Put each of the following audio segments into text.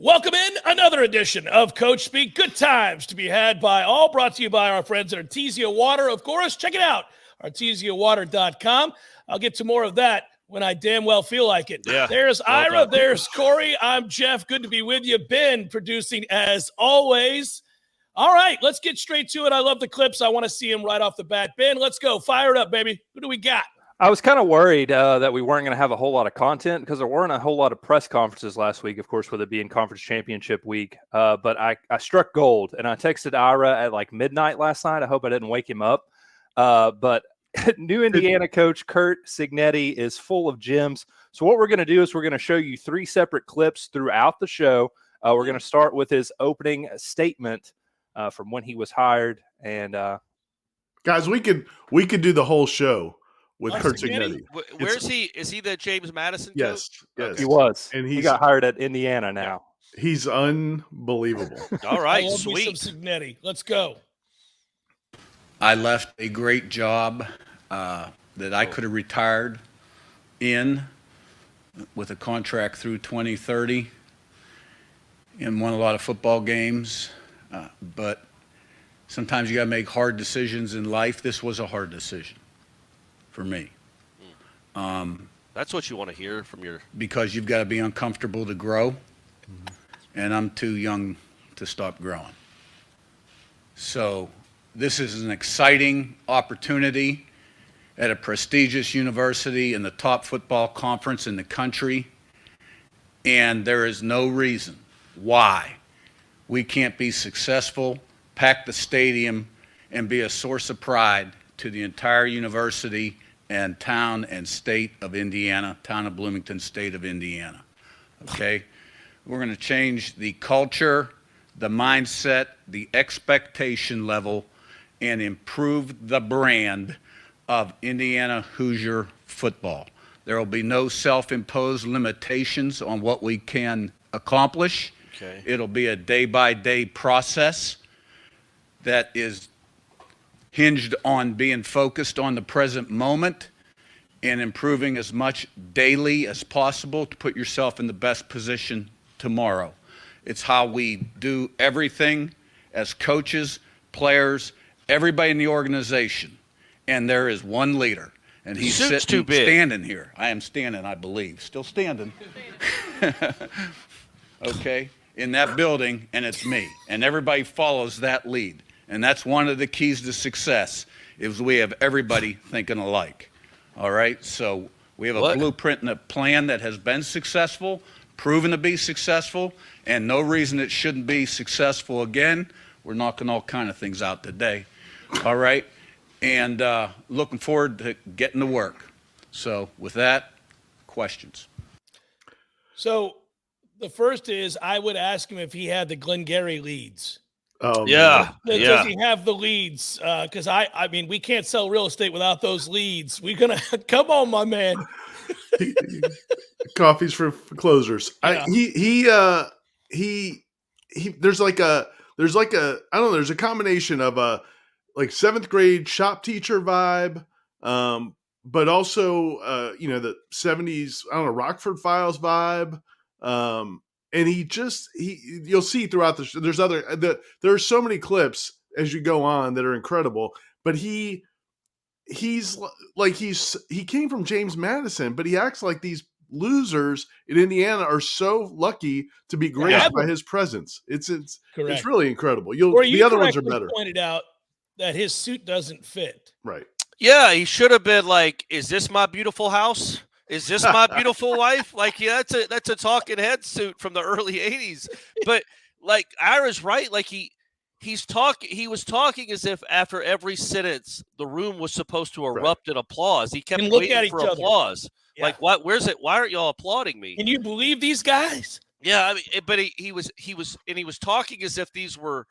Welcome in another edition of Coach Speak. Good times to be had by all, brought to you by our friends at Artezia Water, of course. Check it out, arteziawater.com. I'll get to more of that when I damn well feel like it. Yeah. There's Ira, there's Corey. I'm Jeff. Good to be with you. Ben producing as always. All right, let's get straight to it. I love the clips. I want to see them right off the bat. Ben, let's go. Fire it up, baby. Who do we got? I was kind of worried that we weren't going to have a whole lot of content because there weren't a whole lot of press conferences last week, of course, with it being conference championship week. But I struck gold, and I texted Ira at like midnight last night. I hope I didn't wake him up. But new Indiana coach Curt Cignetti is full of gems. So what we're going to do is we're going to show you 3 separate clips throughout the show. We're going to start with his opening statement from when he was hired. And guys, we could do the whole show with Curt Cignetti. Where is he? Is he the James Madison yes, coach? Yes, he was. And he got hired at Indiana now. He's unbelievable. All right, I love sweet. me some Cignetti. Let's go. I left a great job that I could have retired in with a contract through 2030 and won a lot of football games. But sometimes you got to make hard decisions in life. This was a hard decision for me. That's what you want to hear from your... Because you've got to be uncomfortable to grow, and I'm too young to stop growing. So this is an exciting opportunity at a prestigious university in the top football conference in the country, and there is no reason why we can't be successful, pack the stadium, and be a source of pride to the entire university and town and state of Indiana, town of Bloomington, state of Indiana. Okay? We're going to change the culture, the mindset, the expectation level, and improve the brand of Indiana Hoosier football. There will be no self-imposed limitations on what we can accomplish. Okay. It'll be a day-by-day process that is hinged on being focused on the present moment and improving as much daily as possible to put yourself in the best position tomorrow. It's how we do everything as coaches, players, everybody in the organization. And there is one leader, and he's standing here. I am standing, I believe. Still standing. Okay? In that building, and it's me. And everybody follows that lead. And that's one of the keys to success, is we have everybody thinking alike. All right? So we have a blueprint and a plan that has been successful, proven to be successful, and no reason it shouldn't be successful again. We're knocking all kind of things out today. All right? And looking forward to getting to work. So with that, questions. So the first is I would ask him if he had the Glengarry leads. Oh, Yeah. Does he have the leads? Because I mean, we can't sell real estate without those leads. We're gonna come on, my man. Coffees for closers. Yeah. There's a combination of a like 7th grade shop teacher vibe, but also the 70s Rockford Files vibe. And you'll see throughout the there are so many clips as you go on that are incredible, but he came from James Madison, but he acts like these losers in Indiana are so lucky to be graced by his presence. It's really incredible. The other ones are better. Pointed out that his suit doesn't fit. Right. Yeah, he should have been like, is this my beautiful house? Is this my beautiful wife? Like, yeah, that's a talking head suit from the early 80s. But like Ira's right, like he was talking as if after every sentence the room was supposed to erupt in applause. He kept waiting for applause. Yeah. Like, what? Where's it? Why aren't y'all applauding me? Can you believe these guys? Yeah, I mean, but he was talking as if these were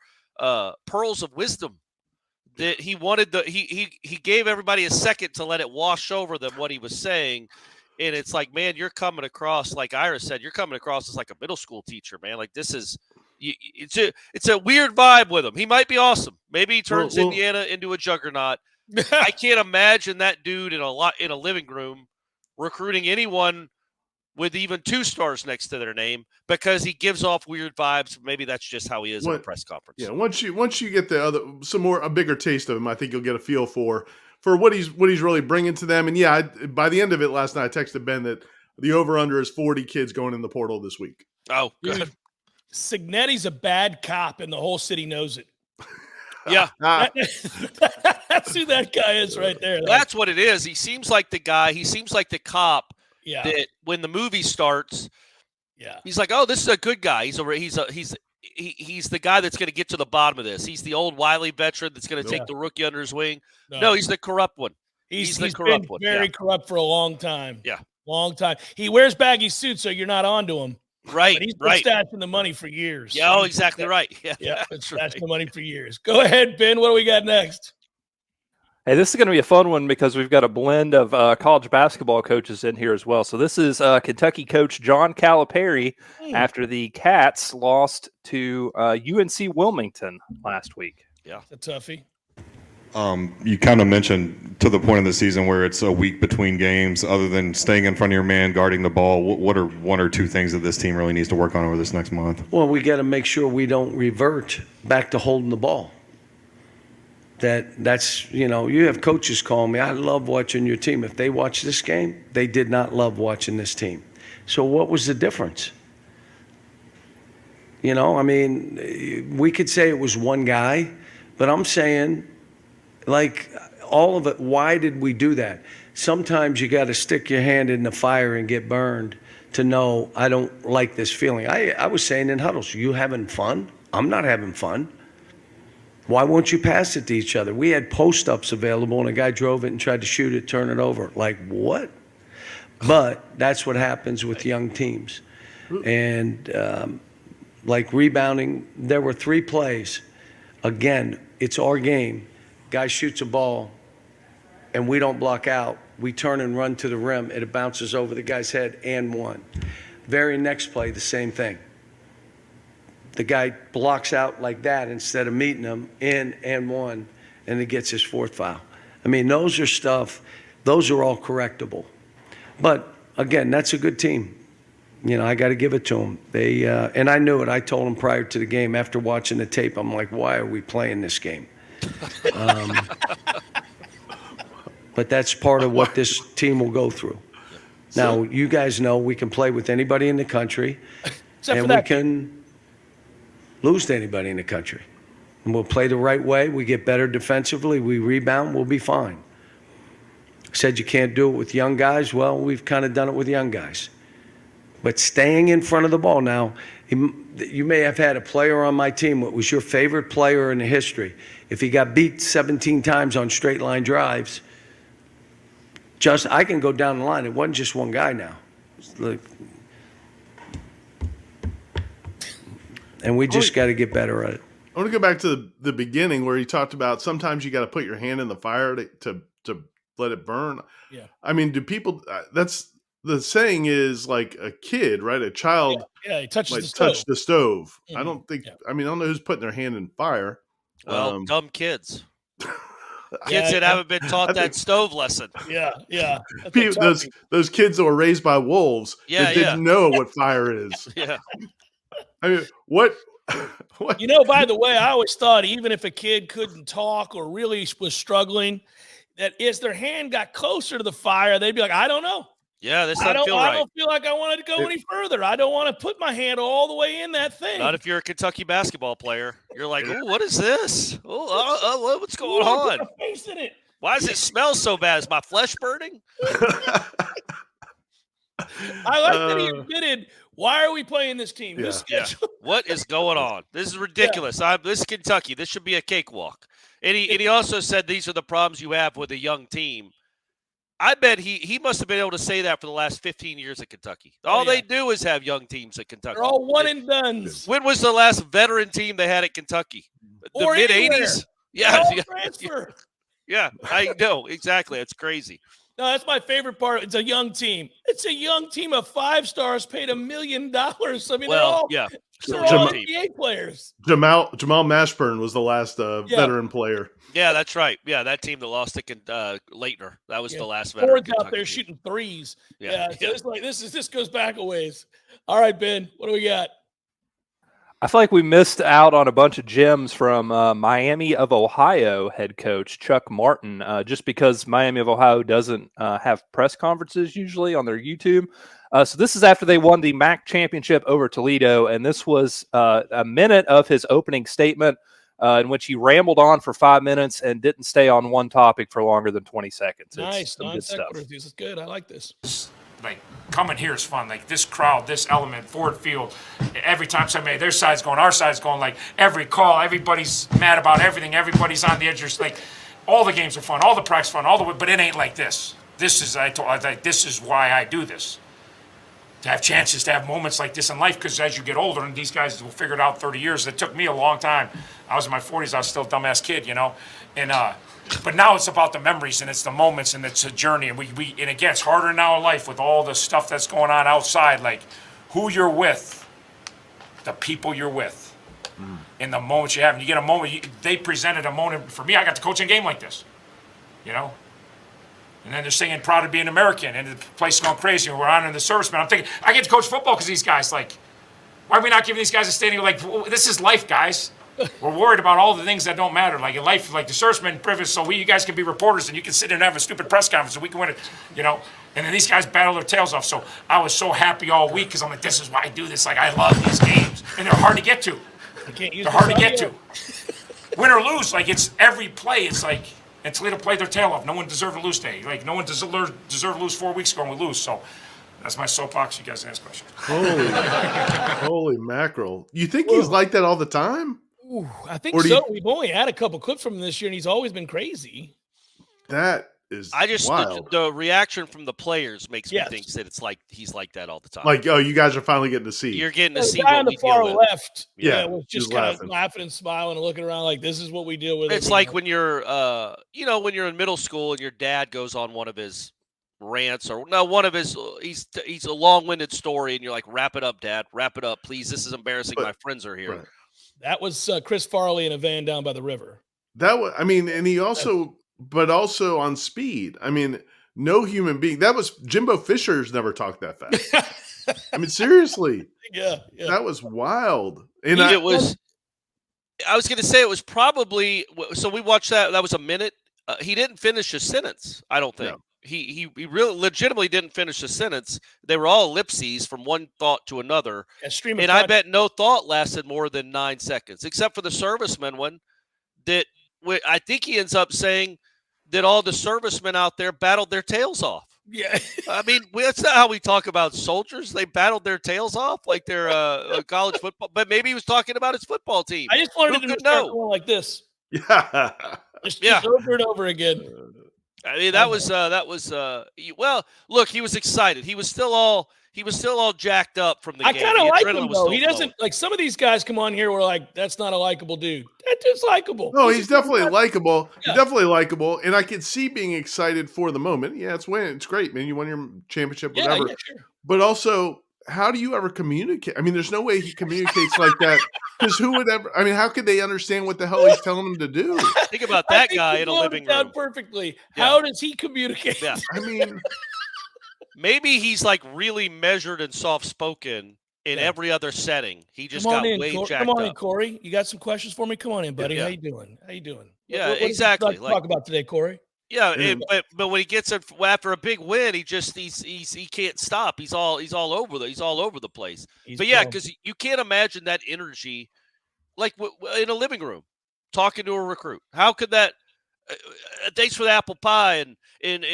pearls of wisdom. That he wanted he gave everybody a second to let it wash over them what he was saying. And it's like, man, you're coming across, like Ira said, you're coming across as like a middle school teacher, man. Like, this is, it's a weird vibe with him. He might be awesome. Maybe he turns Indiana into a juggernaut. I can't imagine that dude in a living room recruiting anyone with even 2 stars next to their name because he gives off weird vibes. Maybe that's just how he is in a press conference. Yeah, once you get a bigger taste of him, I think you'll get a feel for what he's really bringing to them. And yeah, by the end of it last night, I texted Ben that the over/under is 40 kids going in the portal this week. Oh, good. Dude, Cignetti's a bad cop, and the whole city knows it. Yeah. That's who that guy is right there. That's what it is. He seems like the guy. He seems like the cop that when the movie starts, he's like, oh, this is a good guy. He's the guy that's going to get to the bottom of this. He's the old wily veteran that's going to take the rookie under his wing. No, he's the corrupt one. He's the corrupt one. Very corrupt for a long time. Yeah. Long time. He wears baggy suits, so you're not onto him. Right. But he's been stashing the money for years. Yeah, oh, exactly right. Yeah, that's stashing the money for years. Go ahead, Ben. What do we got next? Hey, this is going to be a fun one because we've got a blend of college basketball coaches in here as well. So this is Kentucky coach John Calipari after the Cats lost to UNC Wilmington last week. Yeah, it's a toughie. You kind of mentioned to the point of the season where it's a week between games. Other than staying in front of your man, guarding the ball, what are 1 or 2 things that this team really needs to work on over this next month? Well, we got to make sure we don't revert back to holding the ball. That's you have coaches call me, I love watching your team. If they watch this game, they did not love watching this team. So what was the difference? I mean, we could say it was one guy, but I'm saying, like, all of it, why did we do that? Sometimes you got to stick your hand in the fire and get burned to know I don't like this feeling. I was saying in huddles, you having fun? I'm not having fun. Why won't you pass it to each other? We had post-ups available, and a guy drove it and tried to shoot it, turn it over. Like, what? But that's what happens with young teams. And like rebounding, there were 3 plays. Again, it's our game. Guy shoots a ball, and we don't block out. We turn and run to the rim, and it bounces over the guy's head and one. Very next play, the same thing. The guy blocks out like that instead of meeting him in and one, and he gets his 4th foul. I mean, those are all correctable. But again, that's a good team. I got to give it to them. They and I knew it. I told them prior to the game, after watching the tape, I'm like, why are we playing this game? But that's part of what this team will go through. Now, you guys know we can play with anybody in the country, and we can lose to anybody in the country. And we'll play the right way. We get better defensively. We rebound. We'll be fine. Said you can't do it with young guys. Well, we've kind of done it with young guys. But staying in front of the ball. Now, you may have had a player on my team that was your favorite player in the history. If he got beat 17 times on straight line drives, I can go down the line. It wasn't just one guy now. And we just got to get better at it. I want to go back to the beginning where he talked about sometimes you got to put your hand in the fire to let it burn. Yeah. I mean, do people? That's the saying is like a kid, right? A child. Yeah, he touches like the stove. touch the stove. Mhm. I don't think. Yeah. I mean, I don't know who's putting their hand in fire. Well, dumb kids. Kids that haven't been taught that stove lesson. Yeah. Those kids that were raised by wolves that didn't know what fire is. Yeah. I mean, what? By the way, I always thought even if a kid couldn't talk or really was struggling, that as their hand got closer to the fire, they'd be like, I don't know. Yeah, this doesn't feel right. I don't feel like I wanted to go any further. I don't want to put my hand all the way in that thing. Not if you're a Kentucky basketball player. You're like, oh, what is this? What's going on? Put my face in it. Why does it smell so bad? Is my flesh burning? I like that he admitted, why are we playing this team? Yeah. What is going on? This is ridiculous. This is Kentucky. This should be a cakewalk. And he also said these are the problems you have with a young team. I bet he must have been able to say that for the last 15 years at Kentucky. All they do is have young teams at Kentucky. They're all one and dones. When was the last veteran team they had at Kentucky? The mid-'80s? Yeah. Transfer. Yeah, I know. Exactly. It's crazy. No, that's my favorite part. It's a young team. It's a young team of 5 stars paid $1 million. I mean, So They're all team. NBA players. Jamal Mashburn was the last veteran player. Yeah, that's right. Yeah, that team that lost to Leitner. That was the last veteran. Ford's Kentucky out there team. shooting threes. Yeah. So it's like this goes back a ways. All right, Ben, what do we got? I feel like we missed out on a bunch of gems from Miami of Ohio head coach Chuck Martin, just because Miami of Ohio doesn't have press conferences usually on their YouTube. So this is after they won the MAC championship over Toledo, and this was a minute of his opening statement in which he rambled on for 5 minutes and didn't stay on one topic for longer than 20 seconds. Nice. Some good stuff. This is good. I like this. Like, coming here is fun. Like, this crowd, this element, Ford Field, every time somebody, their side's going, our side's going, like, every call, everybody's mad about everything, everybody's on the edge. Like, all the games are fun, all the practice fun, but it ain't like this. This is why I do this. To have chances, to have moments like this in life, because as you get older, and these guys will figure it out 30 years, it took me a long time. I was in my 40s, I was still a dumbass kid, and but now it's about the memories, and it's the moments, and it's a journey, and and it gets harder now in life with all the stuff that's going on outside, like who you're with, the people you're with, in the moments you have. And you get a moment, they presented a moment for me. I got to coach a game like this, and then they're singing "Proud to be an American," and the place is going crazy. And we're honoring the servicemen. I'm thinking, I get to coach football because these guys, like, why are we not giving these guys a standing? Like, this is life, guys. We're worried about all the things that don't matter, like in life, like the servicemen privilege. So you guys can be reporters, and you can sit and have a stupid press conference, and we can win it, And then these guys battle their tails off. So I was so happy all week because I'm like, this is why I do this. Like, I love these games, and they're hard to get to. They're hard to get to. Win or lose, like, it's every play. It's like. And Toledo played their tail off. No one deserved to lose today. Like, no one deserved to lose 4 weeks ago and we lose. So that's my soapbox. You guys can ask questions. Holy mackerel. You think he's like that all the time? Ooh, I think so. We've only had a couple clips from him this year, and he's always been crazy. That is wild. The reaction from the players makes me think that it's like he's like that all the time. Like, oh, you guys are finally getting to see. You're getting to see the guy what on the we far deal with. left. Yeah, was just kind of laughing and smiling and looking around like, this is what we deal with. It's like when you're, when you're in middle school and your dad goes on one of his rants or one of his, he's a long-winded story, and you're like, wrap it up, Dad, wrap it up, please. This is embarrassing. My friends are here. Right. That was Chris Farley in a van down by the river. That was, and he also, but also on speed. No human being. That was Jimbo Fisher's never talked that fast. Seriously. Yeah. That was wild. And I was going to say it was probably, so we watched that. That was a minute. He didn't finish his sentence, I don't think. No. He really legitimately didn't finish the sentence. They were all ellipses from one thought to another. And I bet no thought lasted more than 9 seconds, except for the servicemen one that I think he ends up saying that all the servicemen out there battled their tails off. Yeah. That's not how we talk about soldiers. They battled their tails off like they're college football. But maybe he was talking about his football team. I just wanted to start going like this. Yeah. Just over and over again. That was well, look, he was excited. He was still all jacked up from the game. I kind of like him, though. He doesn't, like, some of these guys come on here, we're like, that's not a likable dude. That dude's likable. No, he's definitely likable. Yeah. He's definitely likable. And I can see being excited for the moment. Yeah, it's great, man. You won your championship, whatever. Yeah, sure. But also, how do you ever communicate? There's no way he communicates like that. Because who would ever? How could they understand what the hell he's telling them to do? Think about that guy in a living room. Perfectly. Yeah. How does he communicate? Yeah. Maybe he's like really measured and soft-spoken in every other setting. He just got way jacked up. Come on in, Corey. You got some questions for me? Come on in, buddy. Yeah. How you doing? Yeah, what exactly. What talk about today, Corey? Yeah, but when he gets it after a big win, he can't stop. He's all over the place. Because you can't imagine that energy, like in a living room, talking to a recruit. How could that? Thanks for the apple pie and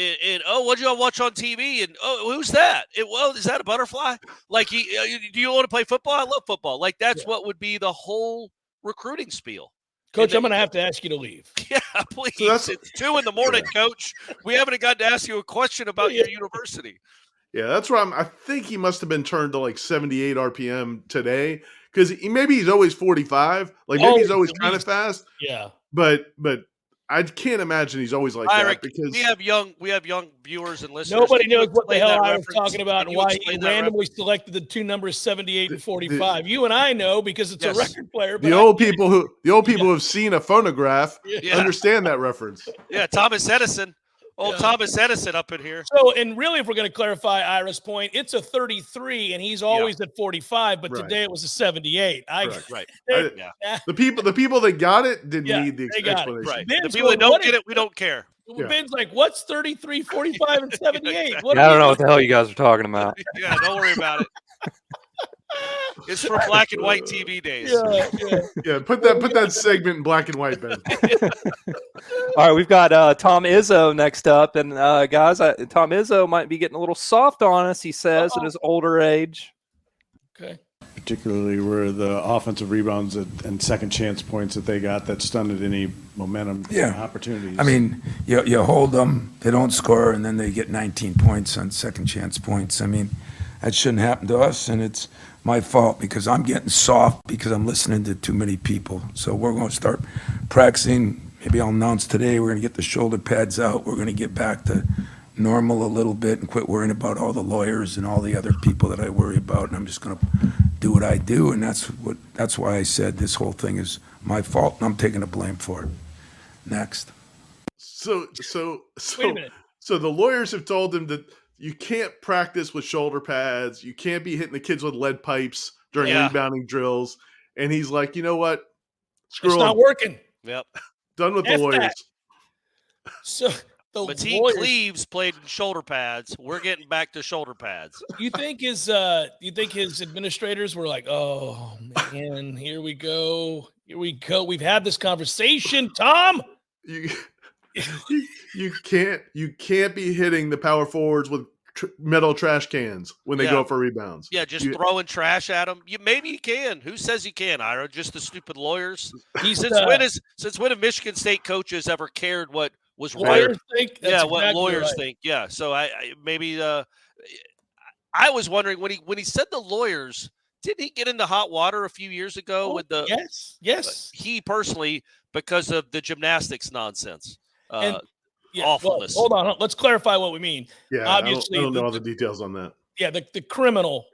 oh, what'd you all watch on TV? And oh, who's that? Is that a butterfly? Like, do you want to play football? I love football. Like, that's what would be the whole recruiting spiel. Coach, I'm going to have to ask you to leave. Yeah, please. So it's 2 a.m, Coach. We haven't gotten to ask you a question about your university. Yeah, that's where I think he must have been turned to like 78 RPM today, because maybe he's always 45. Like, maybe he's always kind of fast. Yeah. But I can't imagine he's always like Ira, that because we have young viewers and listeners. Nobody Can you knows what the explain hell that I was reference? talking about Can and you why he explain that randomly reference? selected the two numbers 78 and 45. You and I know because it's Yes. a record player. But the old people who have seen a phonograph Yeah. understand that reference. Yeah, Thomas Edison. Thomas Edison up in here. So, and really, if we're going to clarify Ira's point, it's a 33, and he's always at 45. But Right. today it was a 78. Correct. Right. Yeah. The people that got it didn't Yeah, need the they got it. explanation. Right. Ben's The people that going, don't get it, we don't care. Yeah. Ben's like, what's 33, 45, and 78? Yeah, What I are don't you know what the hell you guys are talking about. Yeah, don't worry about it. It's for black and white TV days. Yeah. Yeah, put that segment in black and white, Ben. All right, we've got Tom Izzo next up. And, guys, Tom Izzo might be getting a little soft on us, he says, at his older age. Okay. Particularly where the offensive rebounds and second chance points that they got that stunted any momentum opportunities. I mean, you hold them, they don't score, and then they get 19 points on second chance points. I mean, that shouldn't happen to us, and it's my fault because I'm getting soft because I'm listening to too many people. So we're going to start practicing. Maybe I'll announce today we're going to get the shoulder pads out. We're going to get back to normal a little bit and quit worrying about all the lawyers and all the other people that I worry about, and I'm just going to do what I do, and that's why I said this whole thing is my fault, and I'm taking the blame for it. Next. So Wait a minute. So the lawyers have told him that you can't practice with shoulder pads, you can't be hitting the kids with lead pipes during rebounding drills, and he's like, you know what? Screw It's them. not working. Yep. Done with the F lawyers. that. So the Mateen lawyers, Cleaves played in shoulder pads. We're getting back to shoulder pads. you think his administrators were like, oh man, here we go. We've had this conversation, Tom. You can't be hitting the power forwards with metal trash cans when they go for rebounds. Yeah, just throwing trash at them. Maybe you can. Who says you can, Ira? Just the stupid lawyers. Since when have Michigan State coaches ever cared what was lawyers right? think? That's What exactly lawyers right. think. Yeah. So I maybe I was wondering when he said the lawyers, didn't he get into hot water a few years ago with the yes. he personally because of the gymnastics nonsense. Awfulness. Well, hold on. Let's clarify what we mean. Yeah, Obviously, I don't know all the details on that. Yeah, the criminal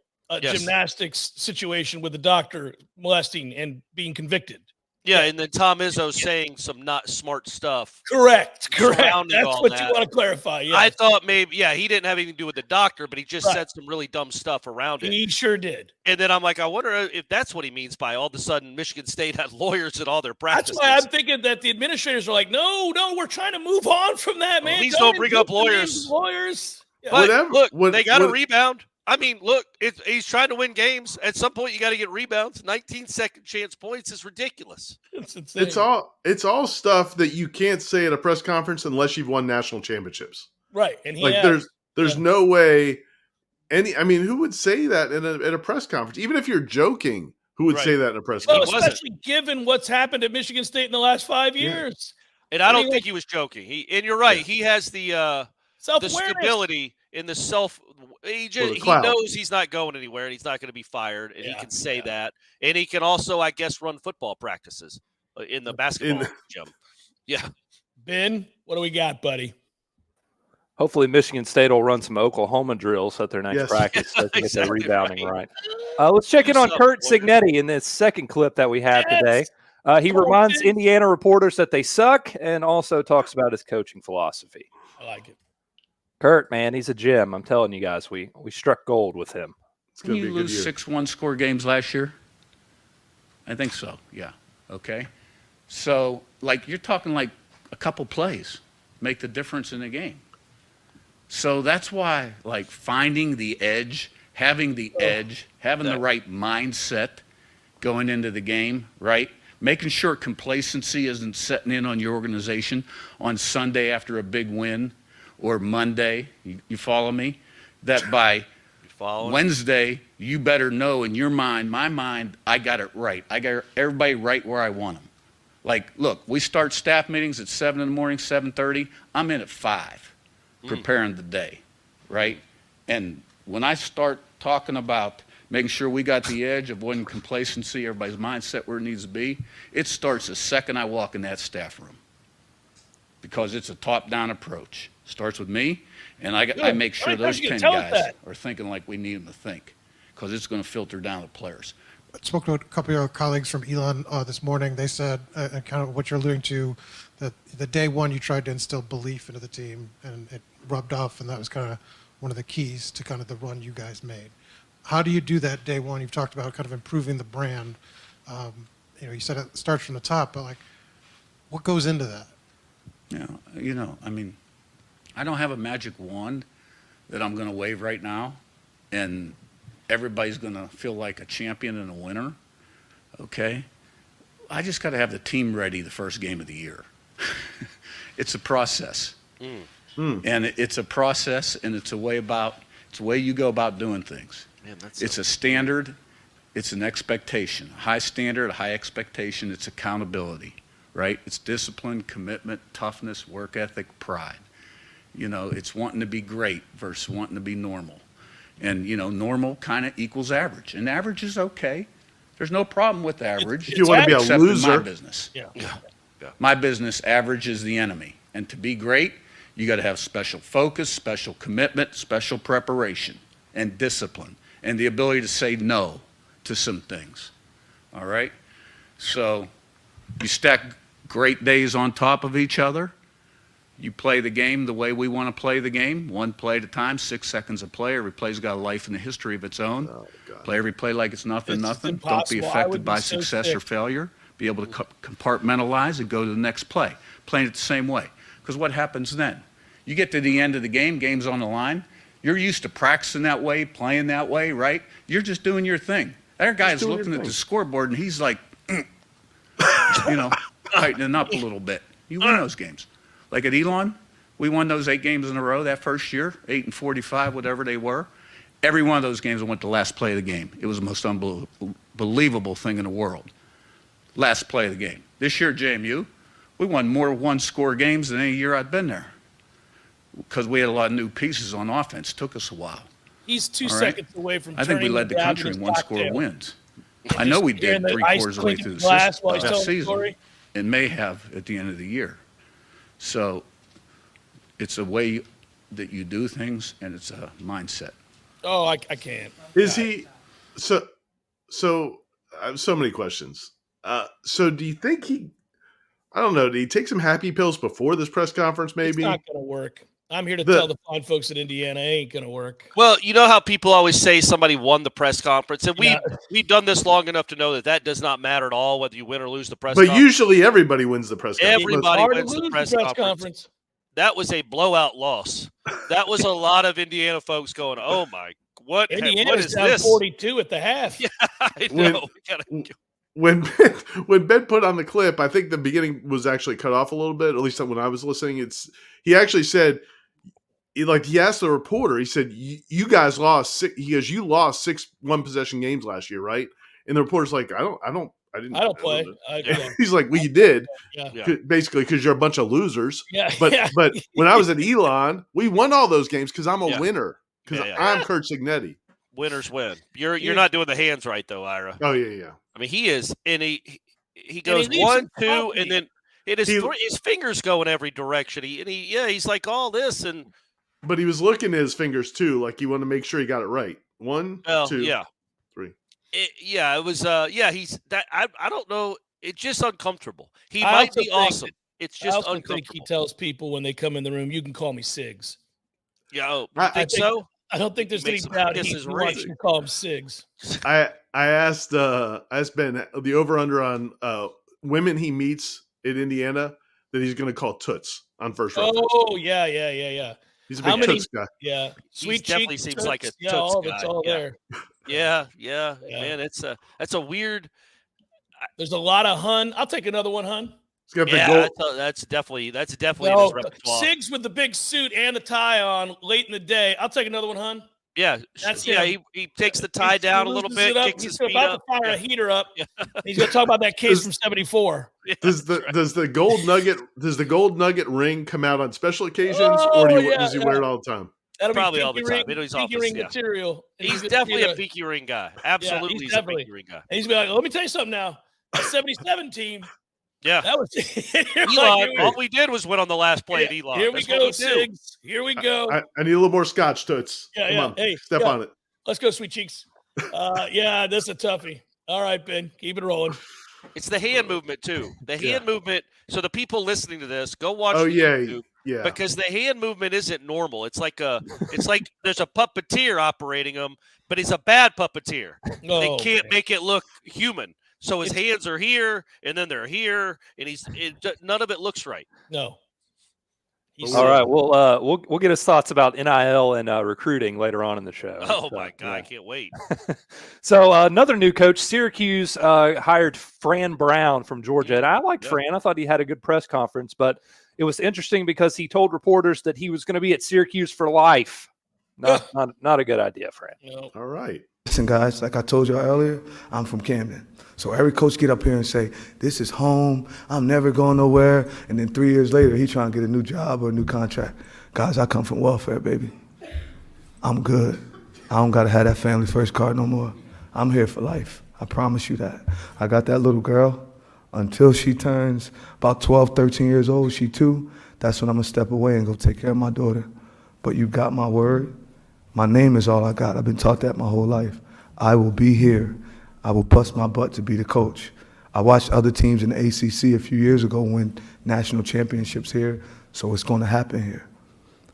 Yes. gymnastics situation with the doctor molesting and being convicted. Yeah, and then Tom Izzo saying some not smart stuff. Correct. surrounding That's all what that. you want to clarify. Yeah, I thought maybe, he didn't have anything to do with the doctor, but he just said some really dumb stuff around it. he sure did. And then I'm like, I wonder if that's what he means by all of a sudden Michigan State had lawyers at all their practices. That's why I'm thinking that the administrators are like, no, we're trying to move on from that, man. Please don't bring up invoke the names lawyers. of Lawyers. Yeah. But they got a rebound. I mean, look, he's trying to win games. At some point, you got to get rebounds. 19 second chance points is ridiculous. It's insane. It's all stuff that you can't say at a press conference unless you've won national championships. Right, and there's no way who would say that at a press conference? Even if you're joking, who would say that in a press well, conference? especially given what's happened at Michigan State in the last 5 years. And I don't think he was joking. And you're right. He has the stability in the self. He knows he's not going anywhere and he's not going to be fired, and he can say that. And he can also, I guess, run football practices in the basketball gym. Yeah. Ben, what do we got, buddy? Hopefully Michigan State will run some Oklahoma drills at their next practice so they can get their rebounding right. Let's check in on Curt Cignetti in this second clip that we have today. He reminds Indiana reporters that they suck and also talks about his coaching philosophy. I like it. Curt, man, he's a gem. I'm telling you guys, we struck gold with him. Didn't you lose 6 one-score games last year? I think so, yeah. Okay. So, you're talking a couple plays make the difference in the game. So that's why, finding the edge, having the edge, having the right mindset going into the game, right? Making sure complacency isn't setting in on your organization on Sunday after a big win or Monday. You follow me? That by Wednesday, you better know in your mind, my mind, I got it right. I got everybody right where I want them. Look, we start staff meetings at 7 in the morning, 7:30. I'm in at 5. Preparing the day, right? And when I start talking about making sure we got the edge, avoiding complacency, everybody's mindset where it needs to be, it starts the second I walk in that staff room. because it's a top-down approach. Starts with me, and I make sure Right, those you 10 can tell us guys that. are thinking like we need them to think, because it's going to filter down to players. I spoke to a couple of your colleagues from Elon this morning. They said kind of what you're alluding to, that the day one you tried to instill belief into the team, and it rubbed off, and that was kind of one of the keys to kind of the run you guys made. How do you do that day one? You've talked about kind of improving the brand. You said it starts from the top, but like, what goes into that? I mean, I don't have a magic wand that I'm going to wave right now, and everybody's going to feel like a champion and a winner, okay? I just got to have the team ready the first game of the year. It's a process. And it's a process, and it's a way you go about doing things. Man, It's a standard, it's an expectation, a high standard, a high expectation, it's accountability, right? It's discipline, commitment, toughness, work ethic, pride. It's wanting to be great versus wanting to be normal. And, normal kind of equals average. And average is okay. There's no problem with average. If you want to be a except in loser. my business. Yeah. My business, average is the enemy. And to be great, you got to have special focus, special commitment, special preparation, and discipline, and the ability to say no to some things. All right? So you stack great days on top of each other. You play the game the way we want to play the game, one play at a time, 6 seconds a play. Every play's got a life and a history of its own. Play every play like it's nothing. Don't be impossible. I affected would by be so success sick. or failure. Be able to compartmentalize and go to the next play. Playing it the same way. Because what happens then? You get to the end of the game, game's on the line. You're used to practicing that way, playing that way, right? You're just doing your thing. That guy's looking at the scoreboard and he's like, tightening up a little bit. You win those games. Like at Elon, we won those 8 games in a row that first year, 8 and 45, whatever they were. Every one of those games I went to last play of the game. It was the most unbelievable thing in the world. Last play of the game. This year, JMU, we won more one-score games than any year I'd been there because we had a lot of new pieces on offense. Took us a while. He's 2 All right? seconds away from I think we turning led the down country his in one-score cocktail. wins. I know we did And the ice three-quarters of the way clinking through the glass while he's telling the season. story. And may have at the end of the year. So it's a way that you do things, and it's a mindset. Oh, I can't. Is he so I have so many questions. So do you think I don't know, did he take some happy pills before this press conference maybe? It's not going to work. I'm here to tell the fine folks at Indiana, it ain't going to work. Well, you know how people always say somebody won the press conference, and we've done this long enough to know that does not matter at all whether you win or lose the press conference. But usually everybody wins the press conference. Everybody Hard to wins the lose press conference. That was a blowout loss. That was a lot of Indiana folks going, "Oh my, what Indiana's is down this?" 42 at the half. Yeah, I know. When Ben put on the clip, I think the beginning was actually cut off a little bit. At least when I was listening, he actually said, he asked the reporter. He said, "You guys lost 6." He goes, "You lost 6 one-possession games last year, right?" And the reporter's like, "I don't play." He's like, "Well, you did." Yeah. Basically, because you're a bunch of losers. Yeah. But when I was at Elon, we won all those games because I'm a winner. Because Yeah. I'm Curt Cignetti. Winners win. You're not doing the hands right though, Ira. Oh yeah. I mean, he is, and he goes leaves 1, some 2, property. and then his fingers go in every direction. He's like all this, and But he was looking at his fingers too, like he wanted to make sure he got it right. 1, 2, 3. It was. He's that. I don't know. It's just uncomfortable. He I might also be think awesome. that- It's I just also uncomfortable. think he tells people when they come in the room, "You can call me Sigs." Yeah, you I think think- so? I don't think there's any Makes him doubt kiss he his wants ring. you to call him Sigs. I asked Ben the over under on women he meets in Indiana that he's going to call Toots on first row. Oh yeah. He's a How big many- Toots guy. Yeah, sweet definitely cheek, seems like a Toots. Yeah, Toots all of it's guy. all Yeah. there. Yeah. Man, that's a weird. There's a lot of Hun. I'll take another one, Hun. He's got the Yeah, gold. that's definitely in No, his repertoire. Sigs with the big suit and the tie on late in the day. I'll take another one, Hun. Yeah, That's he takes the tie He down a little loosens bit, it up. kicks He's his feet about up. to fire Yeah. a heater up. He's going to talk about that case from '74. Does the gold nugget ring come out on special occasions, or does he wear it all the time? That'll Probably be all the pinky time. ring, In his pinky office, ring yeah. material. And He's gonna definitely be a pinky ring guy. Absolutely, he's a definitely. pinky ring guy. And he's be like, "Let me tell you something now. The '77 team, Yeah. That was Elon. All we did was win on the last play at Elon. Here we That's what go, we do. Sigs. Here we go. I need a little more scotch, Toots. Come on, Hey, step on it. Let's go, sweet cheeks. Yeah, this is a toughie. All right, Ben, keep it rolling. It's the hand movement too. The hand movement. So the people listening to this, go watch. YouTube, because the hand movement isn't normal. It's like there's a puppeteer operating him, but he's a bad puppeteer. They can't make it look human. So his hands are here, and then they're here, and none of it looks right. No. All right, we'll get his thoughts about NIL and recruiting later on in the show. Oh my God, I can't wait. So another new coach, Syracuse hired Fran Brown from Georgia, and I liked Fran. I thought he had a good press conference, but it was interesting because he told reporters that he was going to be at Syracuse for life. Not a good idea, Fran. No. All right. Listen, guys, like I told you earlier, I'm from Camden. So every coach get up here and say, this is home, I'm never going nowhere, and then 3 years later, he trying to get a new job or a new contract. Guys, I come from welfare, baby. I'm good. I don't got to have that family first card no more. I'm here for life. I promise you that. I got that little girl until she turns about 12, 13 years old, she 2. That's when I'm going to step away and go take care of my daughter. But you got my word. My name is all I got. I've been taught that my whole life. I will be here. I will bust my butt to be the coach. I watched other teams in the ACC a few years ago win national championships here, so it's going to happen here.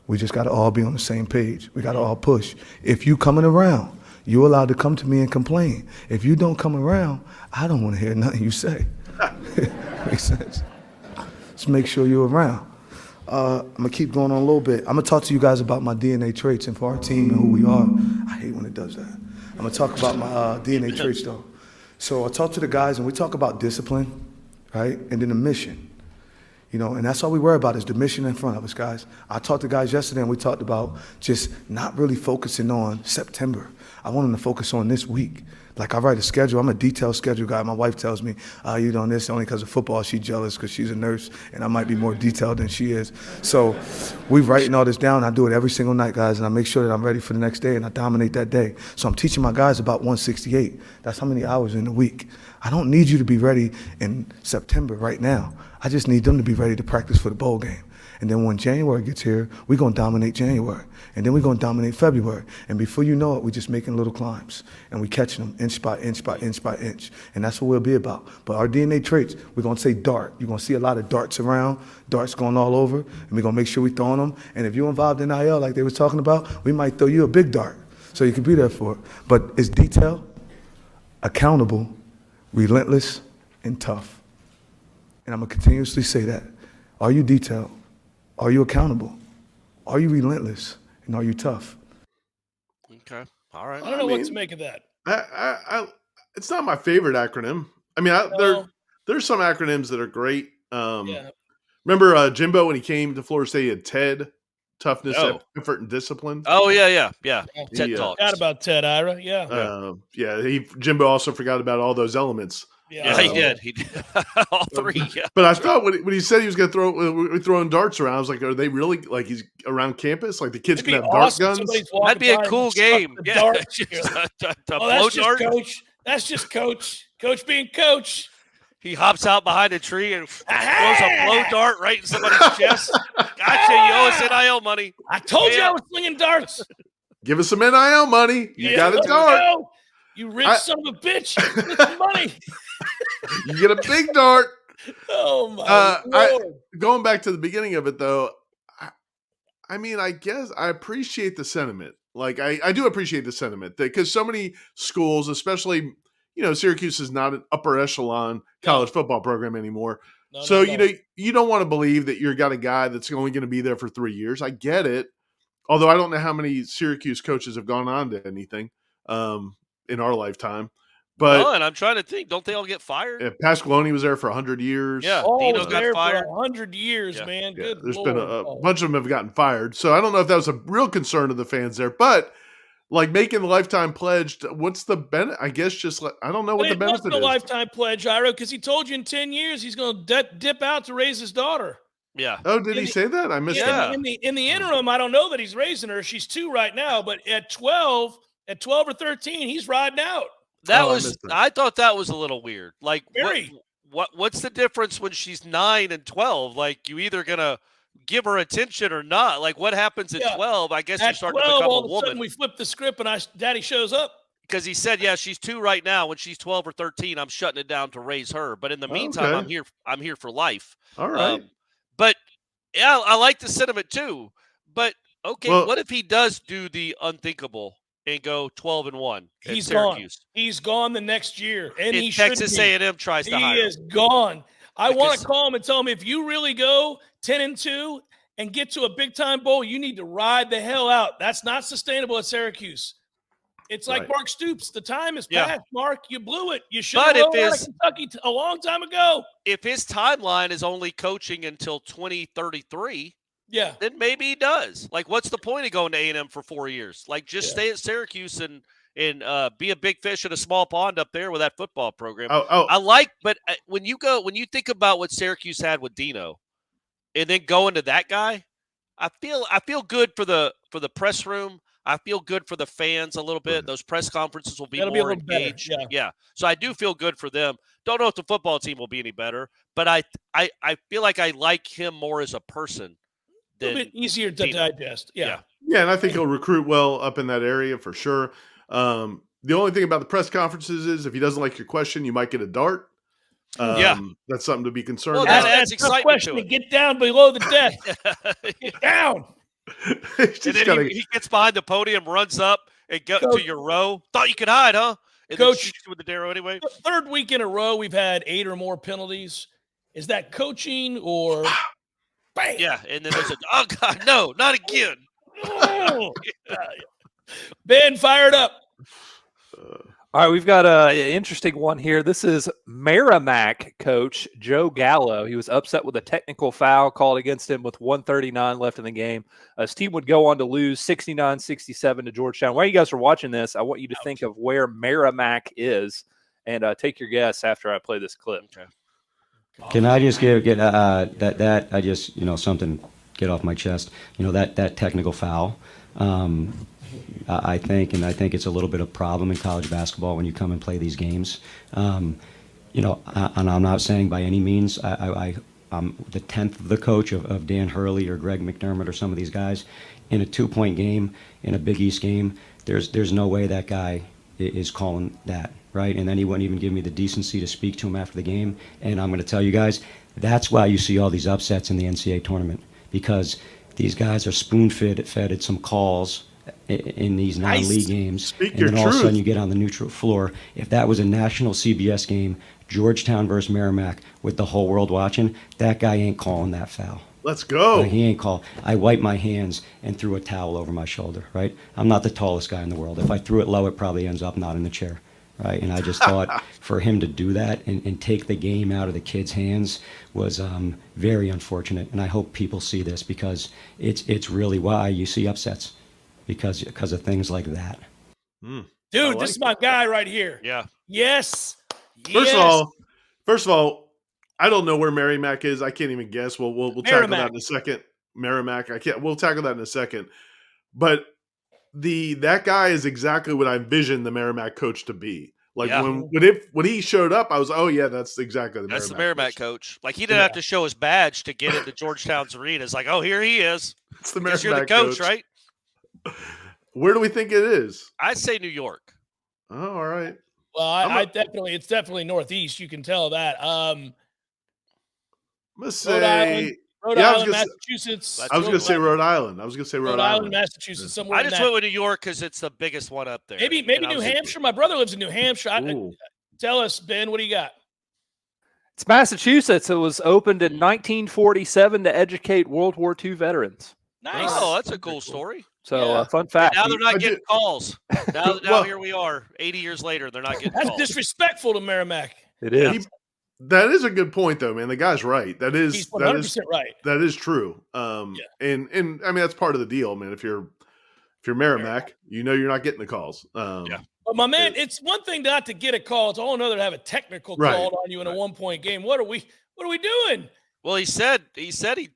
We just got to all be on the same page. We got to all push. If you coming around, you're allowed to come to me and complain. If you don't come around, I don't want to hear nothing you say. Makes sense. Just make sure you're around. I'm going to keep going on a little bit. I'm going to talk to you guys about my DNA traits and for our team and who we are. I hate when it does that. I'm going to talk about my DNA traits, though. So I talk to the guys, and we talk about discipline, right, and then the mission. You know, and that's all we worry about is the mission in front of us, guys. I talked to guys yesterday, and we talked about just not really focusing on September. I want them to focus on this week. Like, I write a schedule. I'm a detailed schedule guy. My wife tells me, you doing this only because of football. She's jealous because she's a nurse, and I might be more detailed than she is. So we're writing all this down. I do it every single night, guys, and I make sure that I'm ready for the next day, and I dominate that day. So I'm teaching my guys about 168. That's how many hours in a week. I don't need you to be ready in September right now. I just need them to be ready to practice for the bowl game. And then when January gets here, we're going to dominate January. And then we're going to dominate February. And before you know it, we're just making little climbs. And we're catching them inch by inch by inch by inch. And that's what we'll be about. But our DNA traits, we're going to say dart. You're going to see a lot of darts around, darts going all over. And we're going to make sure we're throwing them. And if you're involved in NIL like they were talking about, we might throw you a big dart. So you can be there for it. But it's detailed, accountable, relentless, and tough. And I'm going to continuously say that. Are you detailed? Are you accountable? Are you relentless? And are you tough? Okay. All right. I don't know what to make of that. It's not my favorite acronym. I mean, there's some acronyms that are great. Remember Jimbo when he came to Florida State, he had TED, toughness, effort, and discipline. Oh, yeah. TED Talks. Forgot about Ted, Ira. Yeah. Jimbo also forgot about all those elements. Yeah, he did. He did. All three. Yeah. But I thought when he said he was going to throwing darts around, I was like, are they really like he's around campus? Like the kids can have dart guns? That'd be a cool game. Yeah. That's just coach. That's just coach. Coach being coach. He hops out behind a tree and throws a blow dart right in somebody's chest. Gotcha. You owe us NIL money. I told you I was slinging darts. Give us some NIL money. You got a dart. You rich son of a bitch. Get some money. You get a big dart. Oh, my Lord. Going back to the beginning of it, though, I mean, I guess I appreciate the sentiment. Like, I do appreciate the sentiment because so many schools, especially, Syracuse is not an upper echelon college football program anymore. So, you don't want to believe that you've got a guy that's only going to be there for 3 years. I get it. Although I don't know how many Syracuse coaches have gone on to anything in our lifetime. But and I'm trying to think, don't they all get fired? Pasqualoni was there for 100 years. Yeah, Dino got fired. For 100 years, man. Yeah, Good there's Lord. been a bunch of them have gotten fired. So I don't know if that was a real concern of the fans there. But like making the lifetime pledge, what's the benefit? I guess just I don't know what the benefit is. It wasn't a lifetime pledge, Ira, because he told you in 10 years he's going to dip out to raise his daughter. Yeah. Oh, did he say that? I missed that. In the interim, I don't know that he's raising her. She's 2 right now, but at 12 or 13, he's riding out. I thought that was a little weird. Like, what's the difference when she's 9 and 12? Like, you either gonna give her attention or not? Like, what happens at 12? I guess you're starting to become all a of a woman. sudden we flip the script and Daddy shows up. Because he said, yeah, she's 2 right now. When she's 12 or 13, I'm shutting it down to raise her. But in the meantime, Okay. I'm here for life. All right. But yeah, I like the sentiment too. But okay, Well- what if he does do the unthinkable and go 12-1? He's Syracuse. gone. He's gone the next year, and he If should Texas be. A&M tries to hire He him. is gone. I want Because- to call him and tell him, if you really go 10-2 and get to a big time bowl, you need to ride the hell out. That's not sustainable at Syracuse. It's like Right. Mark Stoops. The time is Yeah. past, Mark. You blew it. You should But have if rolled out of his- Kentucky a long time ago. If his timeline is only coaching until 2033, Yeah. then maybe he does. Like, what's the point of going to A&M for 4 years? Like, just stay at Syracuse and be a big fish in a small pond up there with that football program. But when you think about what Syracuse had with Dino, and then going to that guy, I feel good for the press room. I feel good for the fans a little bit. Those press conferences will be That'll more be a little better, engaged. yeah. So I do feel good for them. Don't know if the football team will be any better, but I feel like I like him more as a person. A little bit easier to digest. Yeah. Yeah, and I think he'll recruit well up in that area for sure. The only thing about the press conferences is if he doesn't like your question, you might get a dart. That's something to be concerned Well, about. that's a tough excitement question to to it. get down below the desk. Get down. And then he gets behind the podium, runs up, and go Coach- to your row. Thought you could hide, huh? And Coach- then shoots you with the arrow anyway. Third week in a row, we've had 8 or more penalties. Is that coaching or bang? Yeah, and then there's oh God, no, not again. Oh. Ben, fired up. All right, we've got an interesting one here. This is Merrimack coach Joe Gallo. He was upset with a technical foul called against him with 1:39 left in the game. His team would go on to lose 69-67 to Georgetown. While you guys are watching this, I want you to think of where Merrimack is and take your guess after I play this clip. Okay. Can I just get that I just something get off my chest. That technical foul. I think it's a little bit of a problem in college basketball when you come and play these games. And I'm not saying by any means I'm the 10th of the coach of Dan Hurley or Greg McDermott or some of these guys in a 2-point game in a Big East game. There's no way that guy is calling that, right? And then he wouldn't even give me the decency to speak to him after the game. And I'm going to tell you guys, that's why you see all these upsets in the NCAA tournament, because these guys are spoon-fed at some calls in these non-league games, and then all of a sudden you get on the neutral floor. If that was a national CBS game, Georgetown versus Merrimack, with the whole world watching, that guy ain't calling that foul. Let's go. He ain't call. I wiped my hands and threw a towel over my shoulder, right? I'm not the tallest guy in the world. If I threw it low, it probably ends up not in the chair, right? And I just thought for him to do that and take the game out of the kid's hands was very unfortunate. And I hope people see this, because it's really why you see upsets, because of things like that. Dude, this is my guy right here. Yeah. Yes. First of all, I don't know where Merrimack is. I can't even guess. We'll tackle that in a second. Merrimack. We'll tackle that in a second. But that guy is exactly what I envisioned the Merrimack coach to be. Like when he showed up, I was, oh yeah, that's exactly the Merrimack coach. Like, he didn't have to show his badge to get into Georgetown's arena. It's like, oh, here he is. It's the Because Merrimack you're the coach, right? Where do we think it is? I'd say New York. Oh, all right. Well, it's definitely Northeast. You can tell that. Let's say Rhode Island, Massachusetts. I was going to say Rhode Island. Rhode Island, Massachusetts, somewhere. I just went with New York because it's the biggest one up there. Maybe New Hampshire. My brother lives in New Hampshire. Tell us, Ben, what do you got? It's Massachusetts. It was opened in 1947 to educate World War II veterans. Nice. Oh, that's a cool story. So, fun fact. And now they're not getting calls. Now here we are, 80 years later. They're not getting calls. That's disrespectful to Merrimack. It is. That is a good point, though, man. The guy's right. He's 100% right. That is true. And I mean, that's part of the deal, man. If you're Merrimack, you're not getting the calls. But my man, it's one thing not to get a call. It's a whole another to have a technical called on you in a 1-point game. What are we doing? Well, he said he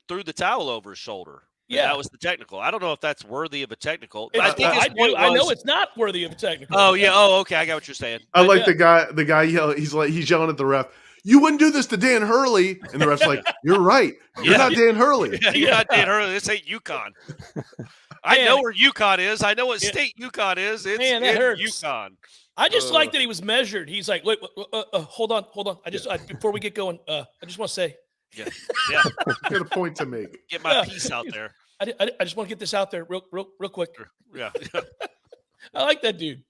threw the towel over his shoulder. Yeah, that was the technical. I don't know if that's worthy of a technical. I know it's not worthy of a technical. Oh yeah. Oh, okay. I got what you're saying. I like the guy yell. He's yelling at the ref. you wouldn't do this to Dan Hurley. And the ref's like, you're right. You're not Dan Hurley. Yeah, you're not Dan Hurley. This ain't UConn. I know where UConn is. I know what state UConn is. It's Man, that hurts. UConn. I just like that he was measured. He's like, wait, hold on. Before we get going, I just want to say. Yeah. Got a point to make. Get my piece out there. I just want to get this out there real quick. Yeah. I like that dude.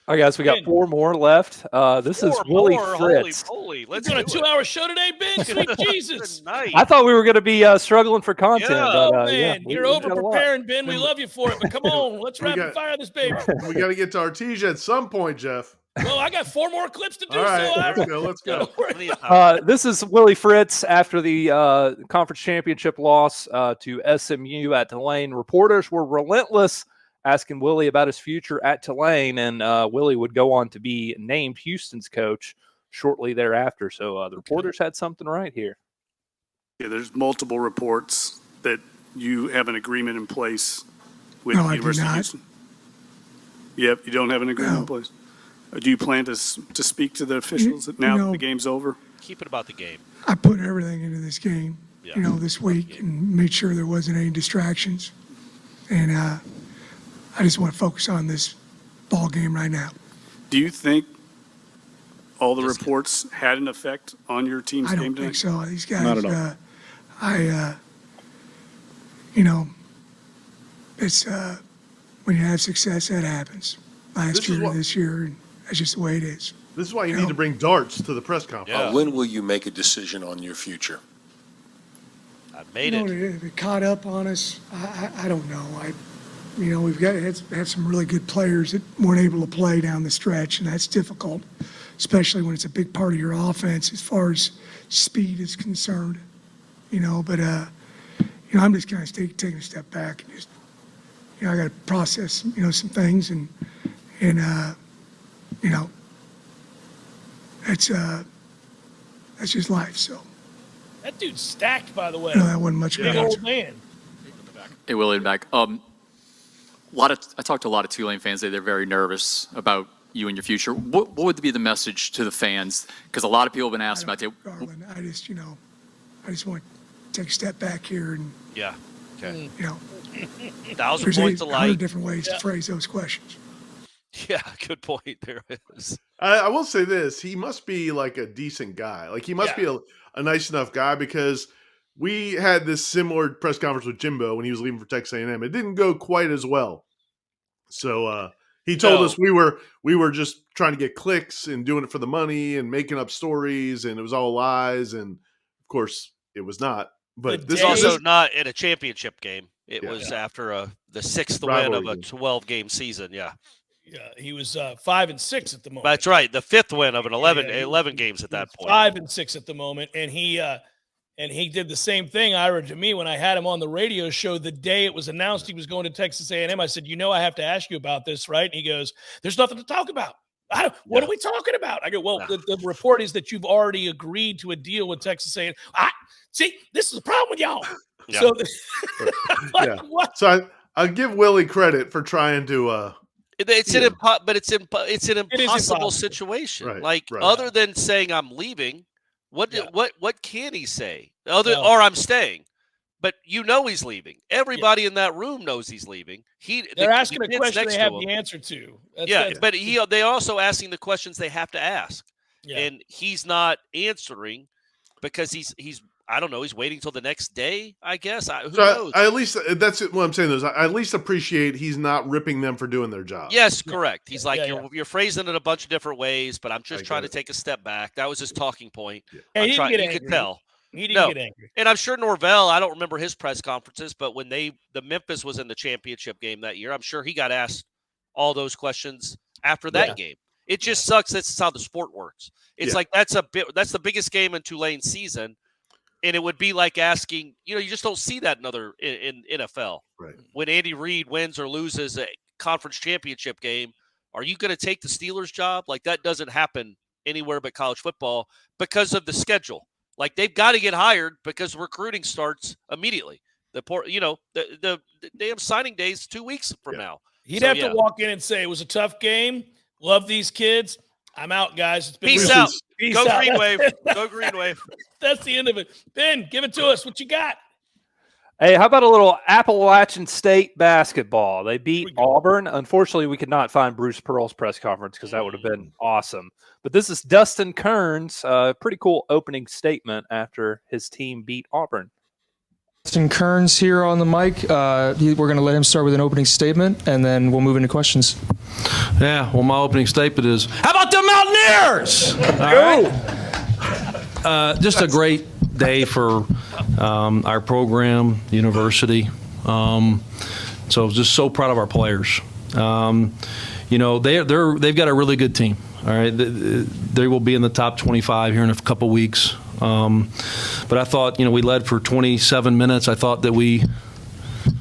All right, guys, we got 4 more left. This is Willie Fritz. Holy, Let's do a 2-hour show today, Ben. Sweet Jesus. I thought we were going to be struggling for content. Yeah. But, Man, you're over preparing, Ben. We love you for it, but come on, let's rapid fire this baby. We got to get to Artezia at some point, Jeff. Well, I got 4 more clips to do. All right, so let's go. This is Willie Fritz after the conference championship loss to SMU at Tulane. Reporters were relentless, asking Willie about his future at Tulane, and Willie would go on to be named Houston's coach shortly thereafter. So the reporters had something right here. Yeah, there's multiple reports that you have an agreement in place with the University of Houston. Yep, you don't have an agreement in place. Do you plan to speak to the officials now that the game's over? Keep it about the game. I put everything into this game, this week and made sure there wasn't any distractions. And I just want to focus on this ball game right now. Do you think all the reports had an effect on your team's game tonight? I don't think so. These guys, Not at all. It's when you have success, that happens. Last year, this year, and that's just the way it is. This is why you need to bring darts to the press conference. When will you make a decision on your future? I made it. It caught up on us. I don't know. We've got to have some really good players that weren't able to play down the stretch, and that's difficult, especially when it's a big part of your offense as far as speed is concerned. But I'm just kind of taking a step back and just, I got to process, some things, and that's just life. So that dude's stacked, by the way. That wasn't much big old man. Hey, Willie, back. I talked to a lot of Tulane fans today. They're very nervous about you and your future. What would be the message to the fans? Because a lot of people have been asking about that. Garland, I just want to take a step back here and, Yeah. Okay. 1,000 points a alike. different ways to phrase those questions. Yeah, good point. There is. I will say this. He must be like a decent guy. Like he must be a nice enough guy, because we had this similar press conference with Jimbo when he was leaving for Texas A&M. It didn't go quite as well. So he told us we were just trying to get clicks and doing it for the money and making up stories, and it was all lies. And of course it was not. But this is also not in a championship game. It was after the 6th win of a 12-game season. Yeah. Yeah, he was 5-6 at the moment. That's right. The 5th win of an 11 games at that point. 5-6 at the moment, and he did the same thing, Ira, to me when I had him on the radio show the day it was announced he was going to Texas A&M. I said, I have to ask you about this, right? And he goes, "There's nothing to talk about. What are we talking about?" I go, "Well, the report is that you've already agreed to a deal with Texas A&M." See, this is the problem with y'all. Yeah. So, what? So I'll give Willie credit for trying to. It's an impossible situation. Right, other than saying I'm leaving, what can he say? Or I'm staying. But he's leaving. Everybody in that room knows he's leaving. They're asking a question they have the answer to. But they're also asking the questions they have to ask. Yeah. And he's not answering because he's I don't know. He's waiting till the next day, I guess. Who knows? I at least that's what I'm saying. Is I at least appreciate he's not ripping them for doing their job. Yes, correct. He's like, you're phrasing it a bunch of different ways, but I'm just trying to take a step back. That was his talking point. Yeah. You could tell. He didn't get angry. And I'm sure Norvell, I don't remember his press conferences, but when the Memphis was in the championship game that year, I'm sure he got asked all those questions after that game. It just sucks. That's how the sport works. It's like that's the biggest game in Tulane's season. And it would be like asking, you just don't see that in NFL. Right. When Andy Reid wins or loses a conference championship game, are you going to take the Steelers job? Like that doesn't happen anywhere but college football because of the schedule. Like they've got to get hired because recruiting starts immediately. The damn signing day is 2 weeks from now. He'd have to walk in and say it was a tough game. Love these kids. I'm out, guys. It's been Peace out. Peace Go out. Green Wave. Go Green Wave. That's the end of it. Ben, give it to us. What you got? Hey, how about a little Appalachian State basketball? They beat Auburn. Unfortunately, we could not find Bruce Pearl's press conference because that would have been awesome. But this is Dustin Kerns. Pretty cool opening statement after his team beat Auburn. Dustin Kerns here on the mic. We're going to let him start with an opening statement, and then we'll move into questions. Yeah, well, my opening statement is, how about the Mountaineers? All right. Just a great day for our program, university. So just so proud of our players. You know, they've got a really good team. All right, they will be in the top 25 here in a couple weeks. But I thought, you know, we led for 27 minutes. I thought that we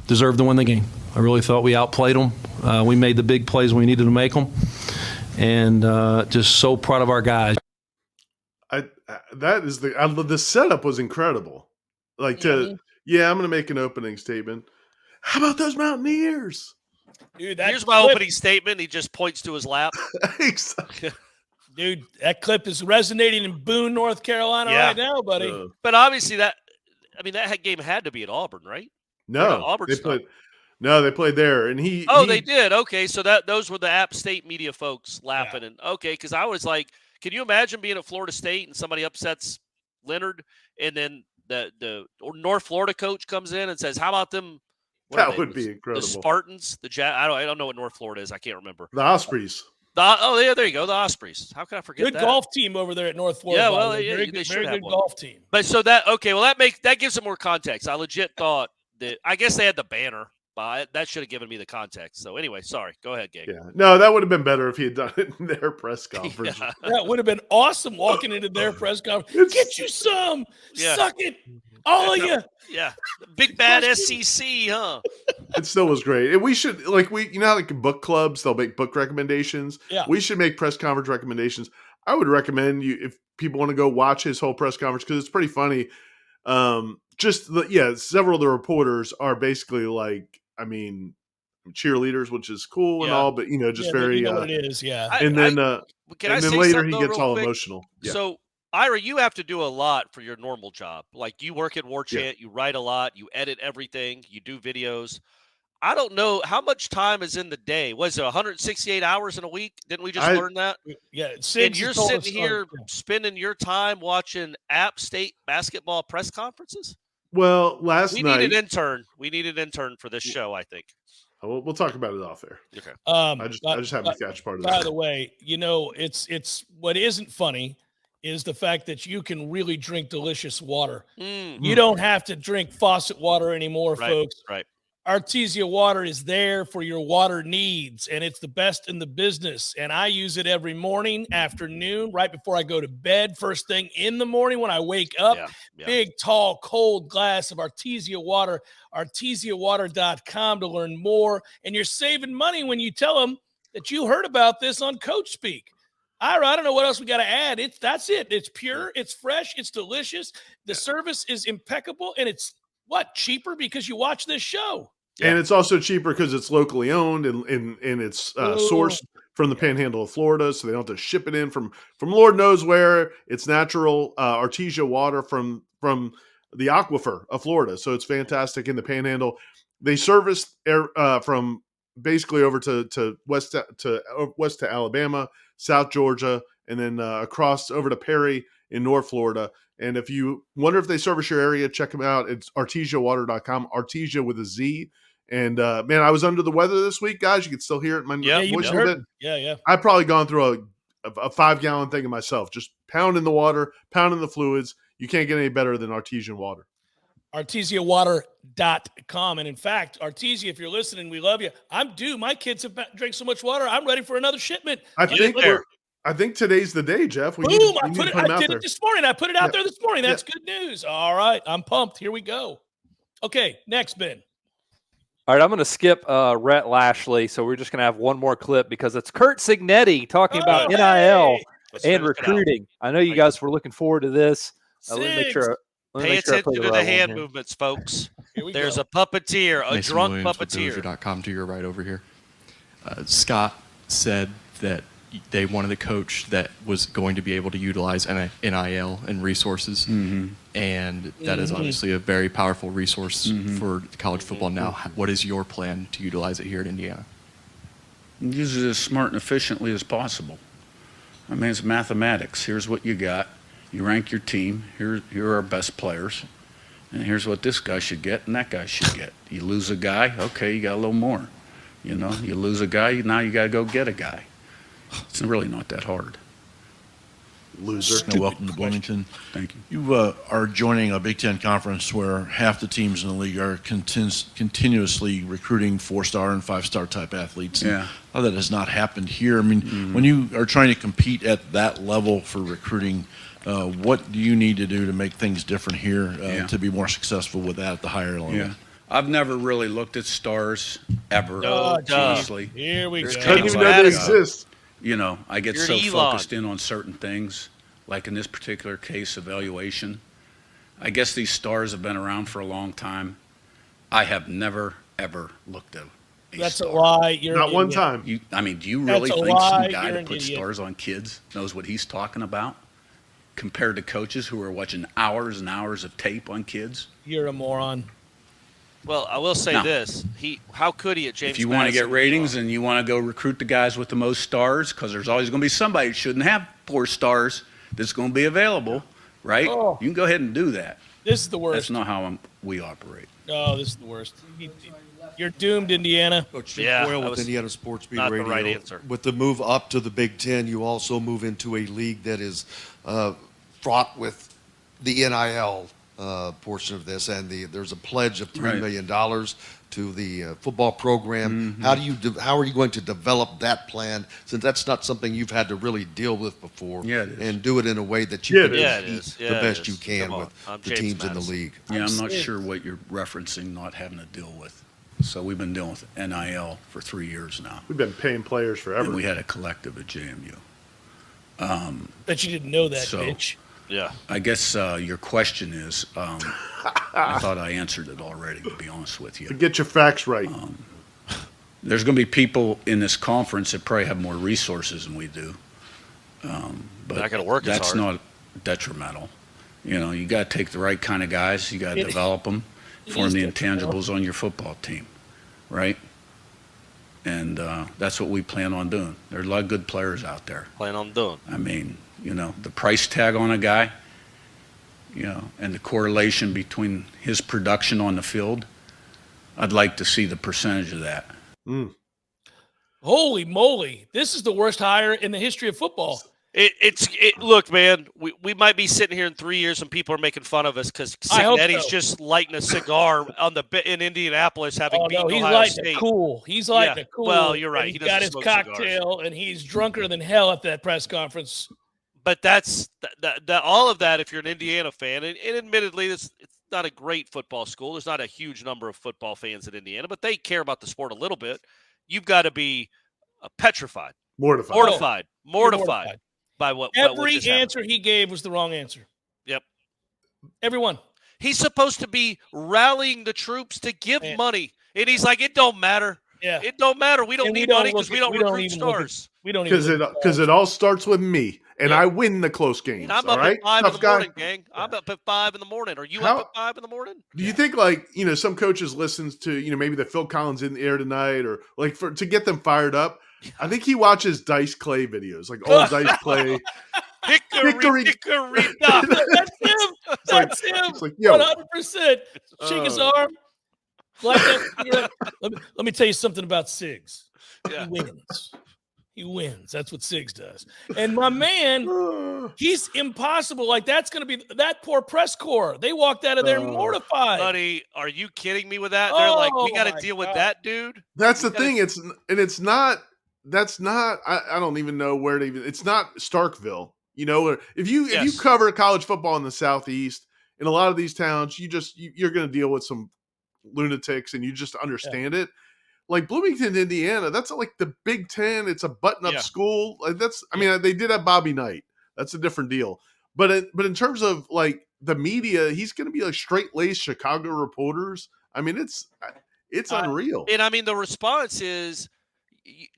deserved to win the game. I really thought we outplayed them. We made the big plays when we needed to make them, and just so proud of our guys. The setup was incredible. I'm going to make an opening statement. How about those Mountaineers? Dude, here's my opening statement. He just points to his lap. Dude, that clip is resonating in Boone, North Carolina right now, buddy. But obviously that game had to be at Auburn, right? No, they played there, and they did. Okay, so those were the App State media folks laughing, and because I was like, can you imagine being at Florida State and somebody upsets Leonard, and then the North Florida coach comes in and says, "How about them?" That would be incredible. The Spartans, I don't know what North Florida is. I can't remember. The Ospreys. There you go. The Ospreys. How can I forget that? Good golf team over there at North Florida. Yeah, well, very they should have good one. golf team. But so that gives it more context. I legit thought that I guess they had the banner, but that should have given me the context. So anyway, sorry. Go ahead, Gabe. Yeah. No, that would have been better if he had done it in their press conference. Yeah. That would have been awesome walking into their press conference. Get you some. Yeah. Suck it. All of you. Yeah. Big bad SEC, huh? It still was great. And we should, you know how book clubs, they'll make book recommendations? Yeah. We should make press conference recommendations. I would recommend you, if people want to go watch his whole press conference, because it's pretty funny. Several of the reporters are basically cheerleaders, which is cool and all, but very. You know what it is, yeah. And then later he gets real all quick? emotional. Yeah. So, Ira, you have to do a lot for your normal job. Like you work at Warchant, you write a lot, you edit everything, you do videos. I don't know how much time is in the day. Was it 168 hours in a week? Didn't we just learn that? Yeah. And you're sitting here spending your time watching App State basketball press conferences? Well, last night we need an intern. We need an intern for this show, I think. We'll talk about it off air. Okay. I just haven't catch part of that. By the way, it's what isn't funny is the fact that you can really drink delicious water. You don't have to drink faucet water anymore, folks. Right. Artezia Water is there for your water needs, and it's the best in the business. And I use it every morning, afternoon, right before I go to bed, first thing in the morning when I wake up. Yeah. Big, tall, cold glass of Artezia Water, arteziawater.com to learn more. And you're saving money when you tell them that you heard about this on Coach Speak. Ira, I don't know what else we got to add. That's it. It's pure, it's fresh, it's delicious. The service is impeccable, and it's cheaper because you watch this show. And it's also cheaper because it's locally owned and it's sourced from the Panhandle of Florida, so they don't have to ship it in from Lord knows where. It's natural Artezia water from the aquifer of Florida, so it's fantastic in the Panhandle. They service from basically over to west to Alabama, South Georgia, and then across over to Perry in North Florida. And if you wonder if they service your area, check them out. It's arteziawater.com, Artezia with a Z. And, man, I was under the weather this week, guys. You can still hear it in my voice a little bit. Yeah. I've probably gone through a 5-gallon thing of myself, just pounding the water, pounding the fluids. You can't get any better than Artesian water. arteziawater.com. And, in fact, Artezia, if you're listening, we love you. I'm due. My kids have drank so much water, I'm ready for another shipment. I think today's the day, Jeff. I did it this morning. I put it out there this morning. That's good news. All right. I'm pumped. Here we go. Okay. Next, Ben. All right. I'm going to skip Rhett Lashley. So we're just going to have one more clip because it's Curt Cignetti talking about NIL and recruiting. I know you guys were looking forward to this. Let me make sure. Pay attention to the hand movements, folks. There's a puppeteer, a drunk puppeteer. To your right over here. Scott said that they wanted a coach that was going to be able to utilize NIL and resources. And that is obviously a very powerful resource for college football now. What is your plan to utilize it here at Indiana? Use it as smart and efficiently as possible. I mean, it's mathematics. Here's what you got. You rank your team. Here are our best players. And here's what this guy should get and that guy should get. You lose a guy, okay, you got a little more. You know, you lose a guy, now you got to go get a guy. It's really not that hard. Loser. Welcome to Bloomington. Thank you. You are joining a Big Ten conference where half the teams in the league are continuously recruiting 4-star and 5-star type athletes. Yeah. That has not happened here. I mean, when you are trying to compete at that level for recruiting, what do you need to do to make things different here to be more successful with that at the higher level? Yeah. I've never really looked at stars ever. Honestly. Here we go. I didn't even know that exists. You know, I get You're so an Elon. focused in on certain things, like in this particular case, evaluation. I guess these stars have been around for a long time. I have never, ever looked at a That's star. a lie. You're Not an one idiot. time. Do you really That's a think lie. some guy You're that an puts idiot. stars on kids knows what he's talking about compared to coaches who are watching hours and hours of tape on kids? You're a moron. Well, I will say No. this: how could he at James? If you want to get Madison? ratings and you want to go recruit the guys with the most stars, because there's always going to be somebody who shouldn't have 4 stars that's going to be available, right? Oh. You can go ahead and do that. This is the worst. That's not how we operate. Oh, this is the worst. You're doomed, Indiana. Coach Jim Yeah, Boyle that with was Indiana Sports Beat not the Radio. right answer. With the move up to the Big Ten, you also move into a league that is fraught with the NIL portion of this, and there's a pledge of $3 million to the football program. How are you going to develop that plan, since that's not something you've had to really deal with before, and do it in a way that you can compete the best you can with the James teams in the Madison. league? Yeah, I'm not sure what you're referencing not having to deal with. So we've been dealing with NIL for 3 years now. We've been paying players forever. And we had a collective at JMU. Bet you didn't know that, So- bitch. Yeah. I guess your question is, I thought I answered it already, to be honest with you. To get your facts right. There's going to be people in this conference that probably have more resources than we do. But Not gonna work as that's hard. not detrimental. You know, you got to take the right kind of guys. You got to It- develop them, it form is the detrimental. intangibles on your football team, right? And that's what we plan on doing. There are a lot of good players out there. Plan on doing. I mean, you know, the price tag on a guy, you know, and the correlation between his production on the field, I'd like to see the percentage of that. Holy moly. This is the worst hire in the history of football. Look, man, we might be sitting here in 3 years and people are making fun of us because I hope Signetti's so. just lighting a cigar in Indianapolis, having Oh, beaten no, he's Ohio lighting State. it cool. He's lighting Yeah. it cool. Well, you're right. And He he's got doesn't his smoke cocktail, and he's drunker than hell at that press conference. But that's all of that. If you're an Indiana fan, and admittedly, it's not a great football school. There's not a huge number of football fans in Indiana, but they care about the sport a little bit. You've got to be petrified, Mortified. mortified mortified. by what Every just happened. answer he gave was the wrong answer. Yep. Everyone. He's supposed to be rallying the troops to give money, and he's like, "It don't matter. Yeah. It don't matter. We don't And we need don't money look because we at- don't we don't recruit even look at- stars." We don't even Because it all starts with me, and I win the close games. I'm all up right? at 5 in Tough the guy. morning, gang. I'm up at 5 in the morning. Are you How- up at 5 in the morning? Do you think, like, you know, some coaches listens to, you know, maybe the Phil Collins in the air tonight, or like to get them fired up? I think he watches Dice Clay videos, like old Dice Clay. Hickory. No, that's him. That's him. It's like, yo. 100%. Shake his arm. Light that cigarette. Let me tell you something about Siggs. Yeah. He wins. He wins. That's what Siggs does. And my man, he's impossible. Like, that's going to be that poor press corps. They walked out of there mortified. Buddy, are you kidding me with that? They're like, we got to my deal with God. that dude. That's the thing. It's not. That's not. I don't even know where to even. It's not Starkville. You know, if you cover college football in the Southeast, in a lot of these towns, you're going to deal with some lunatics, and you just understand it. Like Bloomington, Indiana, that's like the Big Ten. It's a button-up school. Like I mean, they did have Bobby Knight. That's a different deal. But in terms of like the media, he's going to be like straight-laced Chicago reporters. I mean, it's unreal. And I mean, the response is,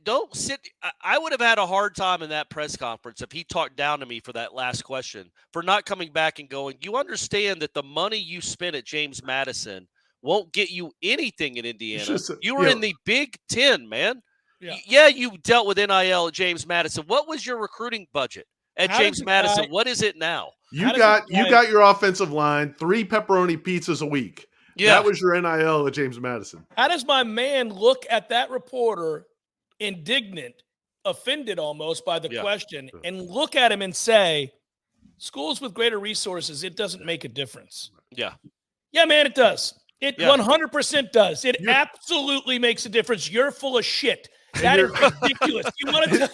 don't sit. I would have had a hard time in that press conference if he talked down to me for that last question, for not coming back and going, you understand that the money you spent at James Madison won't get you anything in Indiana. You were in the Big Ten, man. Yeah, you dealt with NIL at James Madison. What was your recruiting budget at James Madison? What is it now? You got your offensive line, 3 pepperoni pizzas a week. Yeah. That was your NIL at James Madison. How does my man look at that reporter, indignant, offended almost by the question, and look at him and say, schools with greater resources, it doesn't make a difference? Yeah. Yeah, man, it does. It 100% does. It absolutely makes a difference. You're full of shit. That is ridiculous. You want to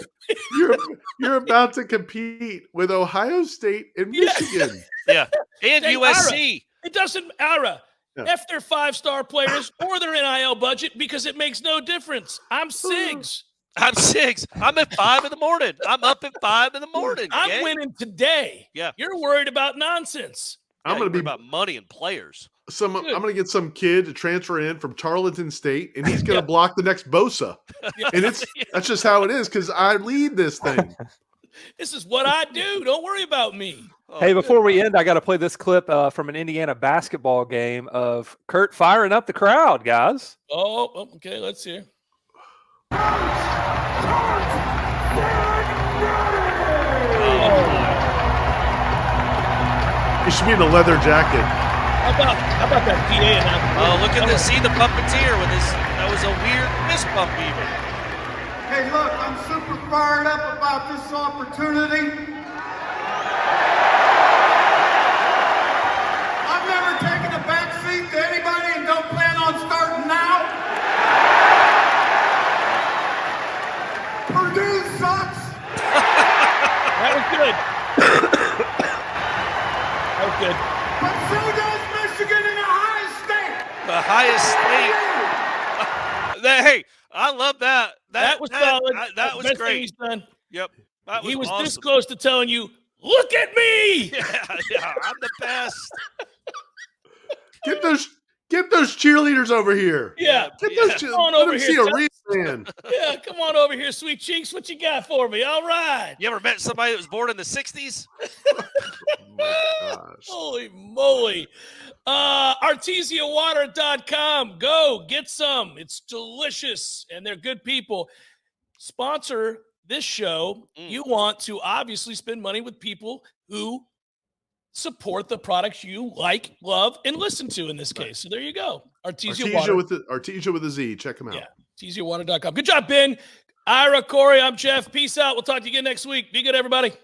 you're about to compete with Ohio State and Michigan. Yeah. And USC. Ira, it doesn't Ira. F their 5-star players or their NIL budget because it makes no difference. I'm Sigs. I'm at 5 in the morning. I'm up at 5 in the morning. I'm winning today. Yeah. You're worried about nonsense. I'm going to be about money and players. I'm going to get some kid to transfer in from Tarleton State, and he's going to block the next Bosa. And that's just how it is because I lead this thing. This is what I do. Don't worry about me. Hey, before we end, I got to play this clip from an Indiana basketball game of Curt firing up the crowd, guys. Oh, okay. Let's hear. You should be in a leather jacket. How about that PA announcement? Oh, look at this. See the puppeteer with his. That was a weird fist bump even. Hey, look, I'm super fired up about this opportunity. I've never taken a back seat to anybody and don't plan on starting now. Purdue sucks. That was good. That was good. But so does Michigan in Ohio State. The highest state. Hey, I love that. That was solid. That was best great. Thing he's done. Yep. That was He was awesome. this close to telling you, look at me. Yeah, I'm the best. Get those cheerleaders over here. Yeah. Get those Come on let over them here. see a real man. Yeah, come on over here, sweet cheeks. What you got for me? All right. You ever met somebody that was born in the 60s? Holy moly. Arteziawater.com. Go get some. It's delicious and they're good people. Sponsor this show. You want to obviously spend money with people who support the products you like, love, and listen to in this case. So there you go. Artezia Water. Artesia with a Z. Check them out. Yeah. Arteziawater.com. Good job, Ben. Ira, Corey, I'm Jeff. Peace out. We'll talk to you again next week. Be good, everybody.